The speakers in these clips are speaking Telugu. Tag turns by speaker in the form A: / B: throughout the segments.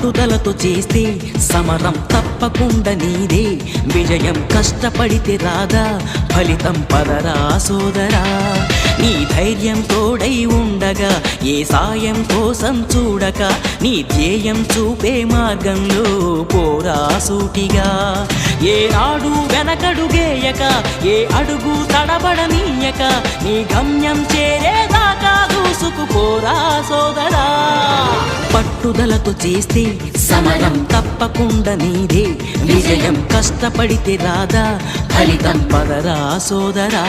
A: పట్టుదలతో చేస్తే సమరం తప్పకుండా నీదే విజయం కష్టపడితే రాదా ఫలితం పదరా సోదరా నీ ధైర్యం తోడై ఉండగా ఏ సాయం కోసం చూడక నీ ధ్యేయం చూపే మార్గంలో పోరా సూటిగా ఏ నాడు వెనకడుగేయక ఏ అడుగు తడబడనీయక నీ గమ్యం చేరేదాకా దూసుకుపోరా సోదరా పట్టుదలతో చేస్తే సమరం తప్పకుండా నీదే విజయం కష్టపడితే రాదా ఫలితం పదరా సోదరా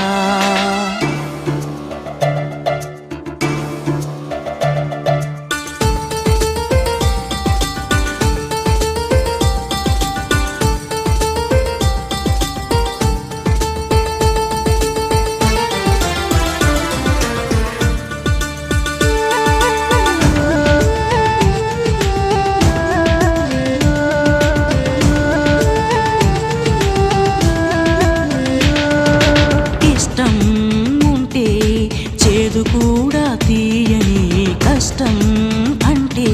A: కూడా తీయని కష్టం అంటే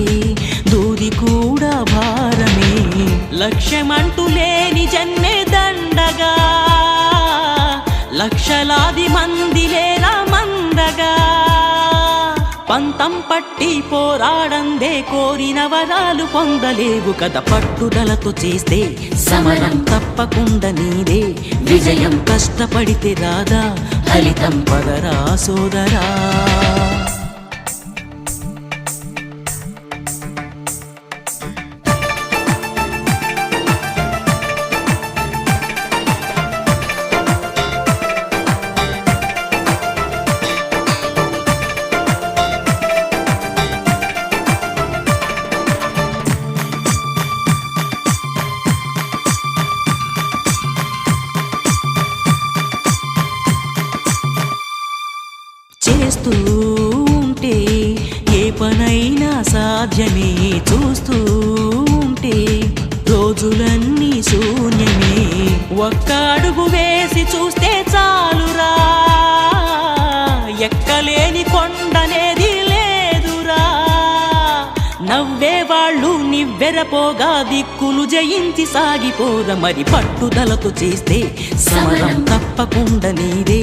A: దూది కూడా భారమే లక్ష్యమంటూ లేని జన్మే దండగా లక్షలాది మంది లేరా మందగా పంతం పట్టి పోరాడందే కోరిన వరాలు పొందలేవు కదా పట్టుదలతో చేస్తే సమరం తప్పకుండా నీదే విజయం కష్టపడితే రాదా ఫలితం పదరా సోదరా చేస్తూ ఉంటే ఏ పనైనా సాధ్యమే చూస్తూ ఉంటే రోజులన్నీ శూన్యమే ఒక్క అడుగు వేసి చూస్తే చాలురా ఎక్కలేని కొండనేది లేదురా నవ్వేవాళ్ళు నివ్వెరపోగా దిక్కులు జయించి సాగిపోరా మరి పట్టుదలతో చేస్తే సమరం తప్పకుండా నీదే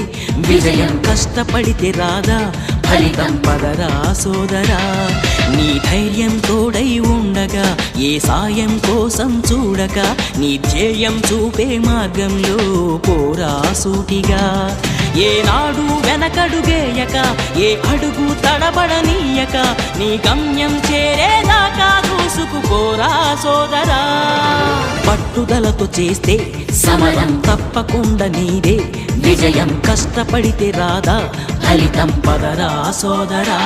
A: విజయం కష్టపడితే రాదా ఫలితం పదరా సోదరా నీ ధైర్యం తోడై ఉండగా ఏ సాయం కోసం చూడక నీ ధ్యేయం చూపే మార్గంలో పోరా సూటిగా ఏ నాడు వెనకడుగేయక ఏ అడుగు తడబడనీయక నీ గమ్యం చేరేదాకా దూసుకుపోరా సోదరా పట్టుదలతో చేస్తే సమరం తప్పకుండా నీదే విజయం కష్టపడితే రాదా ఫలితం పదరా సోదరా